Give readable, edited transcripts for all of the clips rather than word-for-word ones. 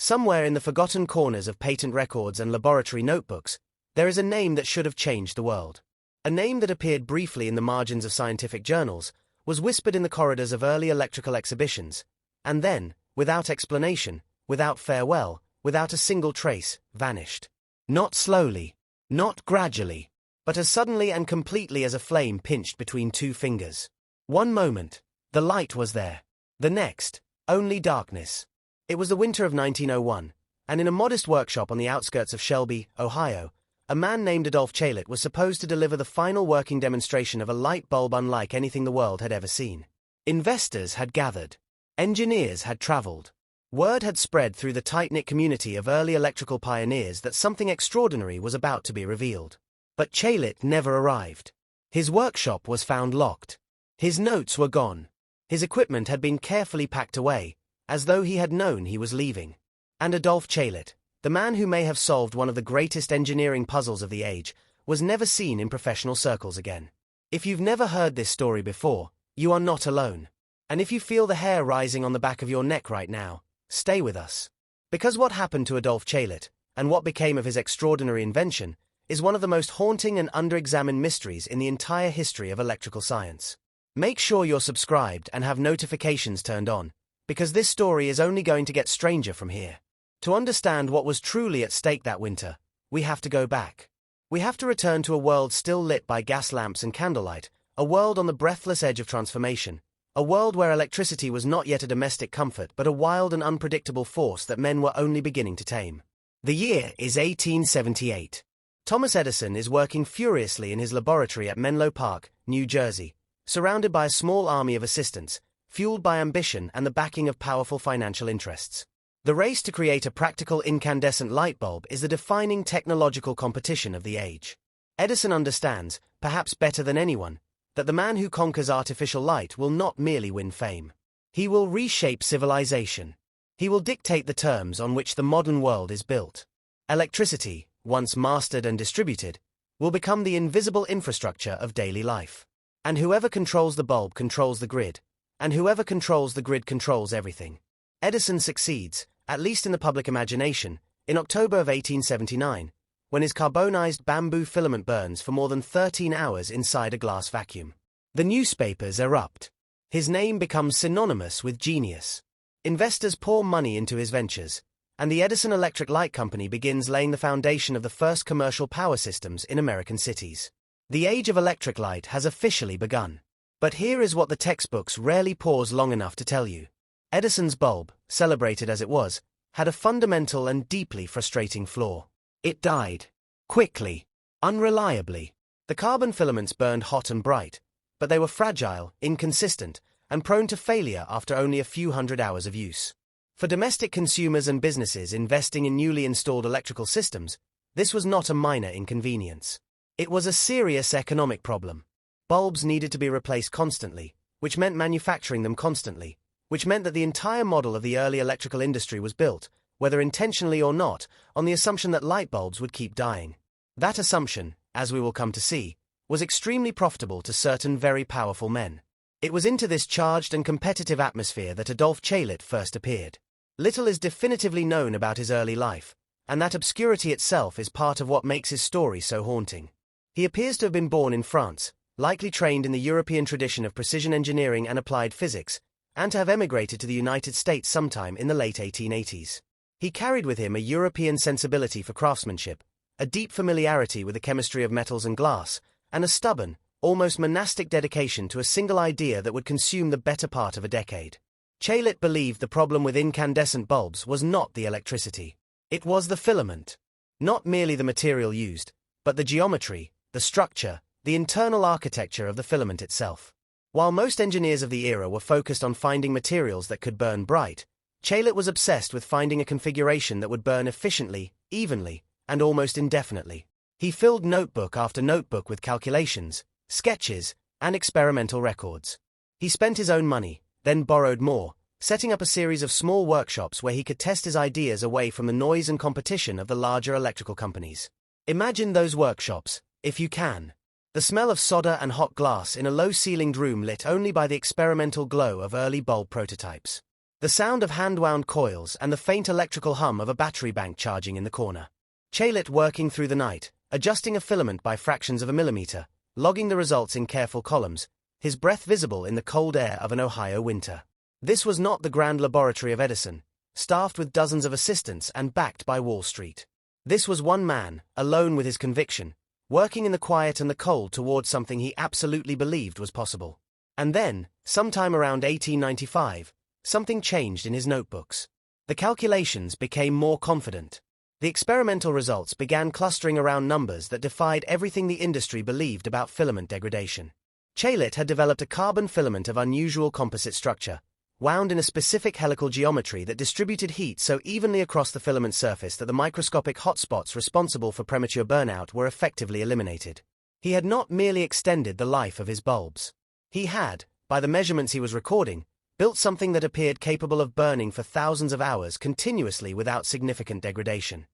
Somewhere in the forgotten corners of patent records and laboratory notebooks, there is a name that should have changed the world. A name that appeared briefly in the margins of scientific journals, was whispered in the corridors of early electrical exhibitions, and then, without explanation, without farewell, without a single trace, vanished. Not slowly, not gradually, but as suddenly and completely as a flame pinched between two fingers. One moment, the light was there. The next, only darkness. It was the winter of 1901, and in a modest workshop on the outskirts of Shelby, Ohio, a man named Adolphe Chaillet was supposed to deliver the final working demonstration of a light bulb unlike anything the world had ever seen. Investors had gathered. Engineers had traveled. Word had spread through the tight-knit community of early electrical pioneers that something extraordinary was about to be revealed. But Chaillet never arrived. His workshop was found locked. His notes were gone. His equipment had been carefully packed away, as though he had known he was leaving. And Adolphe Chaillet, the man who may have solved one of the greatest engineering puzzles of the age, was never seen in professional circles again. If you've never heard this story before, you are not alone. And if you feel the hair rising on the back of your neck right now, stay with us. Because what happened to Adolphe Chaillet, and what became of his extraordinary invention, is one of the most haunting and under-examined mysteries in the entire history of electrical science. Make sure you're subscribed and have notifications turned on, because this story is only going to get stranger from here. To understand what was truly at stake that winter, we have to go back. We have to return to a world still lit by gas lamps and candlelight, a world on the breathless edge of transformation, a world where electricity was not yet a domestic comfort but a wild and unpredictable force that men were only beginning to tame. The year is 1878. Thomas Edison is working furiously in his laboratory at Menlo Park, New Jersey, surrounded by a small army of assistants, fueled by ambition and the backing of powerful financial interests. The race to create a practical incandescent light bulb is the defining technological competition of the age. Edison understands, perhaps better than anyone, that the man who conquers artificial light will not merely win fame. He will reshape civilization. He will dictate the terms on which the modern world is built. Electricity, once mastered and distributed, will become the invisible infrastructure of daily life. And whoever controls the bulb controls the grid, and whoever controls the grid controls everything. Edison succeeds, at least in the public imagination, in October of 1879, when his carbonized bamboo filament burns for more than 13 hours inside a glass vacuum. The newspapers erupt. His name becomes synonymous with genius. Investors pour money into his ventures, and the Edison Electric Light Company begins laying the foundation of the first commercial power systems in American cities. The age of electric light has officially begun. But here is what the textbooks rarely pause long enough to tell you. Edison's bulb, celebrated as it was, had a fundamental and deeply frustrating flaw. It died. Quickly. Unreliably. The carbon filaments burned hot and bright, but they were fragile, inconsistent, and prone to failure after only a few hundred hours of use. For domestic consumers and businesses investing in newly installed electrical systems, this was not a minor inconvenience. It was a serious economic problem. Bulbs needed to be replaced constantly, which meant manufacturing them constantly, which meant that the entire model of the early electrical industry was built, whether intentionally or not, on the assumption that light bulbs would keep dying. That assumption, as we will come to see, was extremely profitable to certain very powerful men. It was into this charged and competitive atmosphere that Adolphe Chaillet first appeared. Little is definitively known about his early life, and that obscurity itself is part of what makes his story so haunting. He appears to have been born in France, likely trained in the European tradition of precision engineering and applied physics, and to have emigrated to the United States sometime in the late 1880s. He carried with him a European sensibility for craftsmanship, a deep familiarity with the chemistry of metals and glass, and a stubborn, almost monastic dedication to a single idea that would consume the better part of a decade. Chaillet believed the problem with incandescent bulbs was not the electricity. It was the filament. Not merely the material used, but the geometry, the structure, the internal architecture of the filament itself. While most engineers of the era were focused on finding materials that could burn bright, Chaillet was obsessed with finding a configuration that would burn efficiently, evenly, and almost indefinitely. He filled notebook after notebook with calculations, sketches, and experimental records. He spent his own money, then borrowed more, setting up a series of small workshops where he could test his ideas away from the noise and competition of the larger electrical companies. Imagine those workshops, if you can. The smell of solder and hot glass in a low-ceilinged room lit only by the experimental glow of early bulb prototypes. The sound of hand-wound coils and the faint electrical hum of a battery bank charging in the corner. Chalet working through the night, adjusting a filament by fractions of a millimeter, logging the results in careful columns, his breath visible in the cold air of an Ohio winter. This was not the grand laboratory of Edison, staffed with dozens of assistants and backed by Wall Street. This was one man, alone with his conviction, working in the quiet and the cold towards something he absolutely believed was possible. And then, sometime around 1895, something changed in his notebooks. The calculations became more confident. The experimental results began clustering around numbers that defied everything the industry believed about filament degradation. Chalet had developed a carbon filament of unusual composite structure, wound in a specific helical geometry that distributed heat so evenly across the filament surface that the microscopic hotspots responsible for premature burnout were effectively eliminated. He had not merely extended the life of his bulbs. He had, by the measurements he was recording, built something that appeared capable of burning for thousands of hours continuously without significant degradation.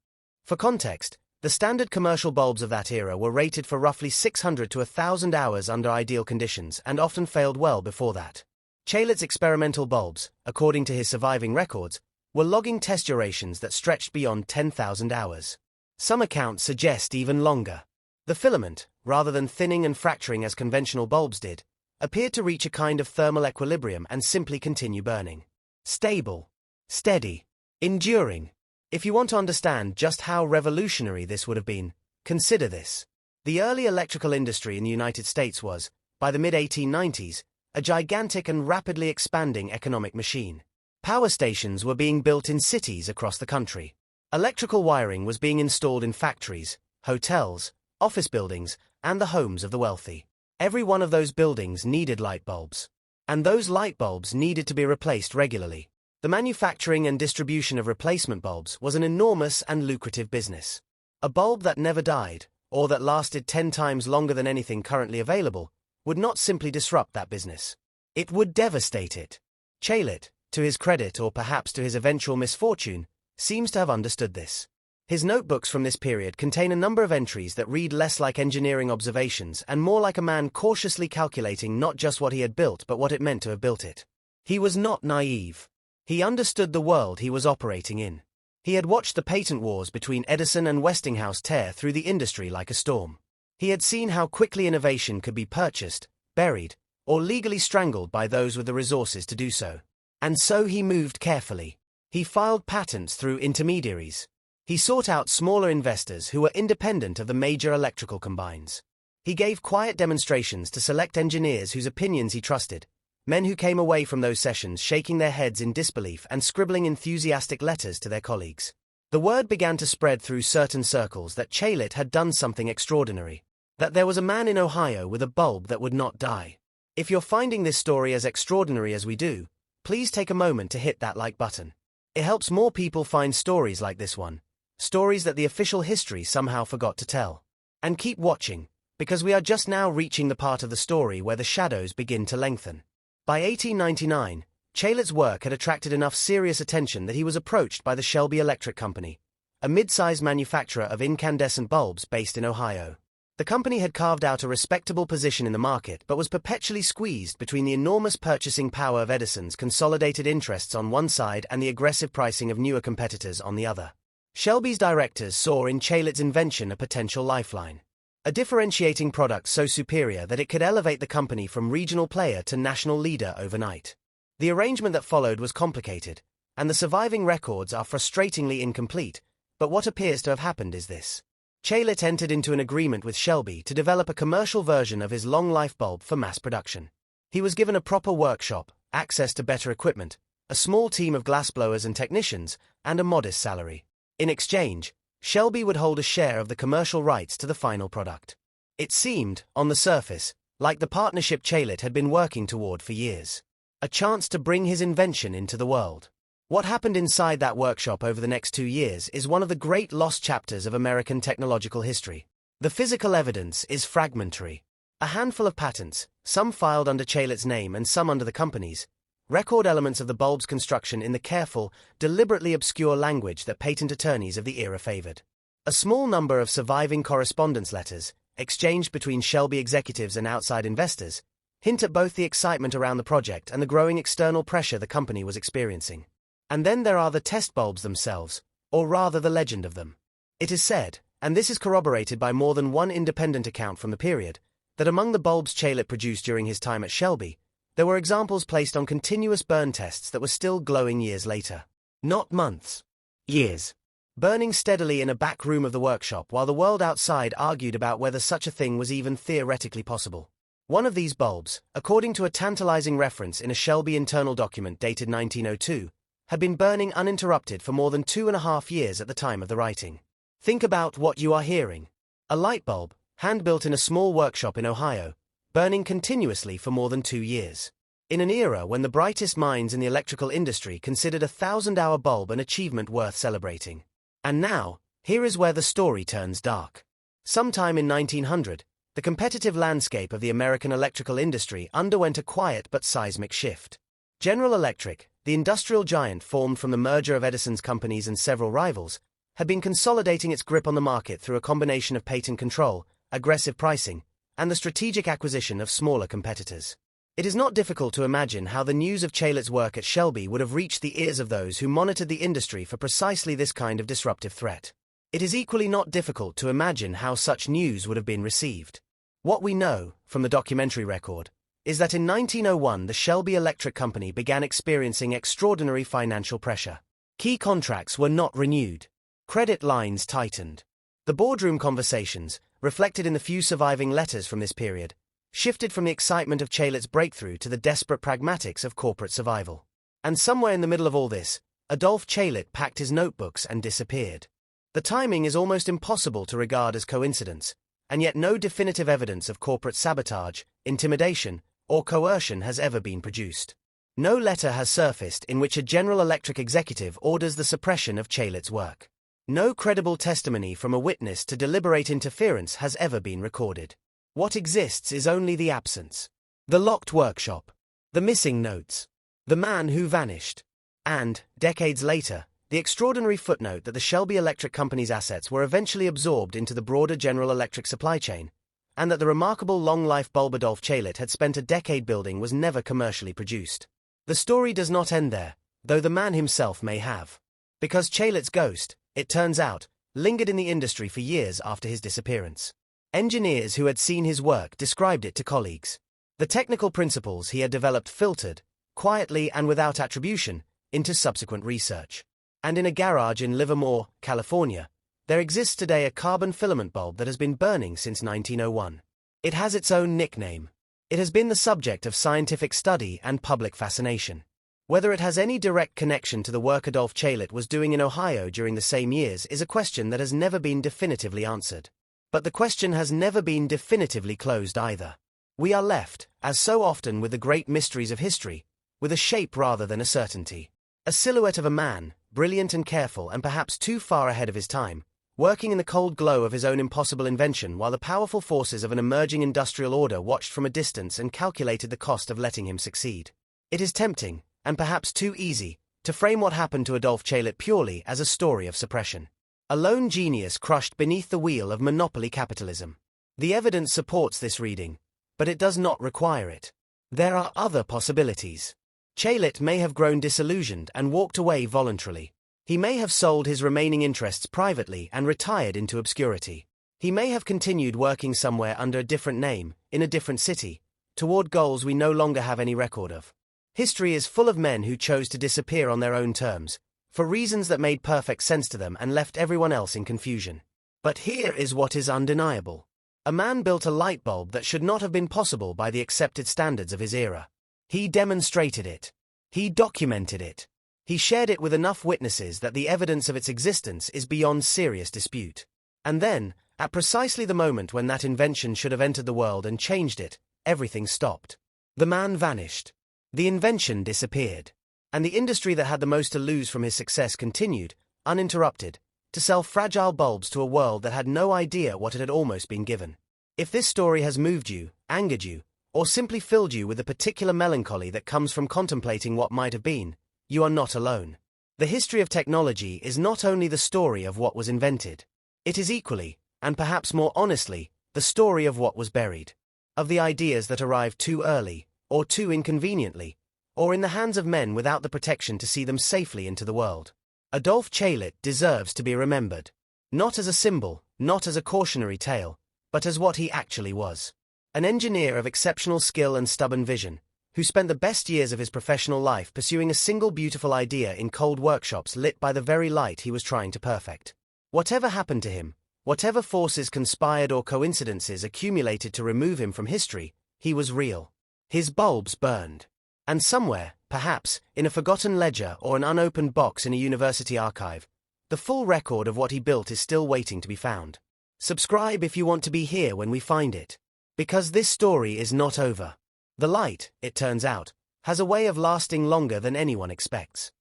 For context, the standard commercial bulbs of that era were rated for roughly 600 to 1,000 hours under ideal conditions and often failed well before that. Chalet's experimental bulbs, according to his surviving records, were logging test durations that stretched beyond 10,000 hours. Some accounts suggest even longer. The filament, rather than thinning and fracturing as conventional bulbs did, appeared to reach a kind of thermal equilibrium and simply continue burning. Stable, steady, enduring. If you want to understand just how revolutionary this would have been, consider this. The early electrical industry in the United States was, by the mid-1890s, a gigantic and rapidly expanding economic machine. Power stations were being built in cities across the country. Electrical wiring was being installed in factories, hotels, office buildings, and the homes of the wealthy. Every one of those buildings needed light bulbs. And those light bulbs needed to be replaced regularly. The manufacturing and distribution of replacement bulbs was an enormous and lucrative business. A bulb that never died, or that lasted 10 times longer than anything currently available, would not simply disrupt that business. It would devastate it. Chalet, to his credit or perhaps to his eventual misfortune, seems to have understood this. His notebooks from this period contain a number of entries that read less like engineering observations and more like a man cautiously calculating not just what he had built but what it meant to have built it. He was not naive. He understood the world he was operating in. He had watched the patent wars between Edison and Westinghouse tear through the industry like a storm. He had seen how quickly innovation could be purchased, buried, or legally strangled by those with the resources to do so. And so he moved carefully. He filed patents through intermediaries. He sought out smaller investors who were independent of the major electrical combines. He gave quiet demonstrations to select engineers whose opinions he trusted, men who came away from those sessions shaking their heads in disbelief and scribbling enthusiastic letters to their colleagues. The word began to spread through certain circles that Chalet had done something extraordinary. That there was a man in Ohio with a bulb that would not die. If you're finding this story as extraordinary as we do, please take a moment to hit that like button. It helps more people find stories like this one, stories that the official history somehow forgot to tell. And keep watching, because we are just now reaching the part of the story where the shadows begin to lengthen. By 1899, Chalet's work had attracted enough serious attention that he was approached by the Shelby Electric Company, a mid-sized manufacturer of incandescent bulbs based in Ohio. The company had carved out a respectable position in the market but was perpetually squeezed between the enormous purchasing power of Edison's consolidated interests on one side and the aggressive pricing of newer competitors on the other. Shelby's directors saw in Chalet's invention a potential lifeline. A differentiating product so superior that it could elevate the company from regional player to national leader overnight. The arrangement that followed was complicated, and the surviving records are frustratingly incomplete, but what appears to have happened is this. Chalet entered into an agreement with Shelby to develop a commercial version of his long-life bulb for mass production. He was given a proper workshop, access to better equipment, a small team of glassblowers and technicians, and a modest salary. In exchange, Shelby would hold a share of the commercial rights to the final product. It seemed, on the surface, like the partnership Chalet had been working toward for years. A chance to bring his invention into the world. What happened inside that workshop over the next 2 years is one of the great lost chapters of American technological history. The physical evidence is fragmentary. A handful of patents, some filed under Chalet's name and some under the company's, record elements of the bulb's construction in the careful, deliberately obscure language that patent attorneys of the era favored. A small number of surviving correspondence letters, exchanged between Shelby executives and outside investors, hint at both the excitement around the project and the growing external pressure the company was experiencing. And then there are the test bulbs themselves, or rather the legend of them. It is said, and this is corroborated by more than one independent account from the period, that among the bulbs Caylett produced during his time at Shelby, there were examples placed on continuous burn tests that were still glowing years later. Not months. Years. Burning steadily in a back room of the workshop while the world outside argued about whether such a thing was even theoretically possible. One of these bulbs, according to a tantalizing reference in a Shelby internal document dated 1902, had been burning uninterrupted for more than 2.5 years at the time of the writing. Think about what you are hearing. A light bulb, hand-built in a small workshop in Ohio, burning continuously for more than 2 years. In an era when the brightest minds in the electrical industry considered a 1,000-hour bulb an achievement worth celebrating. And now, here is where the story turns dark. Sometime in 1900, the competitive landscape of the American electrical industry underwent a quiet but seismic shift. General Electric, the industrial giant formed from the merger of Edison's companies and several rivals, had been consolidating its grip on the market through a combination of patent control, aggressive pricing, and the strategic acquisition of smaller competitors. It is not difficult to imagine how the news of Caylett's work at Shelby would have reached the ears of those who monitored the industry for precisely this kind of disruptive threat. It is equally not difficult to imagine how such news would have been received. What we know, from the documentary record, is that in 1901 the Shelby Electric Company began experiencing extraordinary financial pressure. Key contracts were not renewed. Credit lines tightened. The boardroom conversations, reflected in the few surviving letters from this period, shifted from the excitement of Caylett's breakthrough to the desperate pragmatics of corporate survival. And somewhere in the middle of all this, Adolphe Caylett packed his notebooks and disappeared. The timing is almost impossible to regard as coincidence, and yet no definitive evidence of corporate sabotage, intimidation, or coercion has ever been produced. No letter has surfaced in which a General Electric executive orders the suppression of Caylett's work. No credible testimony from a witness to deliberate interference has ever been recorded. What exists is only the absence. The locked workshop. The missing notes. The man who vanished. And, decades later, the extraordinary footnote that the Shelby Electric Company's assets were eventually absorbed into the broader General Electric supply chain, and that the remarkable long-life bulb Adolphe Caylett had spent a decade building was never commercially produced. The story does not end there, though the man himself may have. Because Caylett's ghost, it turns out, lingered in the industry for years after his disappearance. Engineers who had seen his work described it to colleagues. The technical principles he had developed filtered, quietly and without attribution, into subsequent research. And in a garage in Livermore, California, there exists today a carbon filament bulb that has been burning since 1901. It has its own nickname. It has been the subject of scientific study and public fascination. Whether it has any direct connection to the work Adolphe Caylett was doing in Ohio during the same years is a question that has never been definitively answered. But the question has never been definitively closed either. We are left, as so often with the great mysteries of history, with a shape rather than a certainty. A silhouette of a man, brilliant and careful and perhaps too far ahead of his time, working in the cold glow of his own impossible invention while the powerful forces of an emerging industrial order watched from a distance and calculated the cost of letting him succeed. It is tempting, and perhaps too easy, to frame what happened to Adolphe Caylett purely as a story of suppression. A lone genius crushed beneath the wheel of monopoly capitalism. The evidence supports this reading, but it does not require it. There are other possibilities. Caylett may have grown disillusioned and walked away voluntarily. He may have sold his remaining interests privately and retired into obscurity. He may have continued working somewhere under a different name, in a different city, toward goals we no longer have any record of. History is full of men who chose to disappear on their own terms, for reasons that made perfect sense to them and left everyone else in confusion. But here is what is undeniable. A man built a light bulb that should not have been possible by the accepted standards of his era. He demonstrated it. He documented it. He shared it with enough witnesses that the evidence of its existence is beyond serious dispute. And then, at precisely the moment when that invention should have entered the world and changed it, everything stopped. The man vanished. The invention disappeared. And the industry that had the most to lose from his success continued, uninterrupted, to sell fragile bulbs to a world that had no idea what it had almost been given. If this story has moved you, angered you, or simply filled you with a particular melancholy that comes from contemplating what might have been, you are not alone. The history of technology is not only the story of what was invented. It is equally, and perhaps more honestly, the story of what was buried. of the ideas that arrived too early, or too inconveniently, or in the hands of men without the protection to see them safely into the world. Adolf Chalet deserves to be remembered. Not as a symbol, not as a cautionary tale, but as what he actually was. An engineer of exceptional skill and stubborn vision, who spent the best years of his professional life pursuing a single beautiful idea in cold workshops lit by the very light he was trying to perfect. Whatever happened to him, whatever forces conspired or coincidences accumulated to remove him from history, he was real. His bulbs burned. And somewhere, perhaps, in a forgotten ledger or an unopened box in a university archive, the full record of what he built is still waiting to be found. Subscribe if you want to be here when we find it. Because this story is not over. The light, it turns out, has a way of lasting longer than anyone expects.